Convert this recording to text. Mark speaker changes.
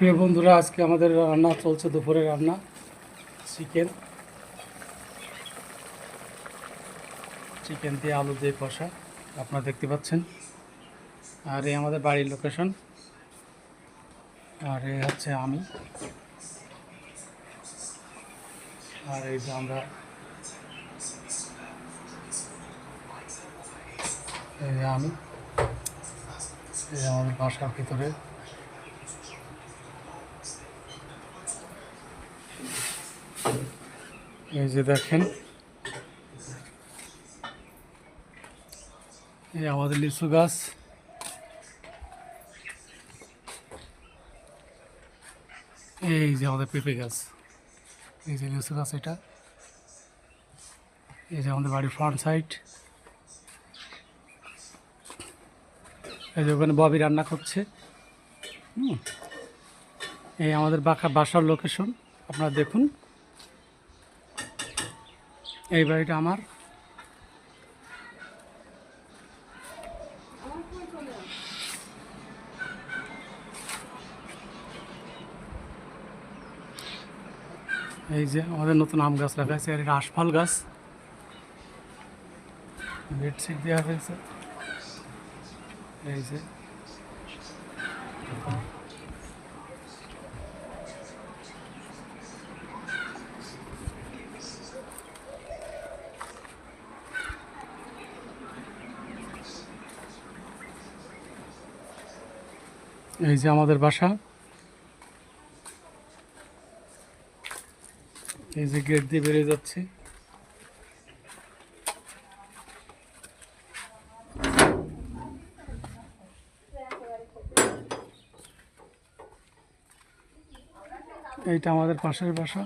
Speaker 1: প্রিয় বন্ধুরা, আজকে আমাদের রান্না চলছে, দুপুরের রান্না চিকেন দিয়ে আলু দিয়ে কষা আপনারা দেখতে পাচ্ছেন। আর এই আমাদের বাড়ির লোকেশন, আর এই হচ্ছে আমি, আর এই যে আমরা এই যে আমি এই আমাদের বাসার ভিতরে এই যে দেখেন, এই আমাদের লিচু গাছ, এই যে আমাদের পেঁপে গাছ, এই যে লিচু গাছ, এটা এই যে আমাদের বাড়ির ফ্রন্ট সাইড। এই যে ওখানে ববি রান্না করছে। এই আমাদের বাসার লোকেশন আপনারা দেখুন। এই বাড়িটা আমার। এই যে আমাদের নতুন আম গাছ লাগাইছে, আর এটা আশফল গাছ, বেডশিট দেওয়া হয়েছে। এই যে এই যে আমাদের বাসা, এই যে গেট দিয়ে বেরিয়ে যাচ্ছে। এইটা আমাদের পাশের বাসা।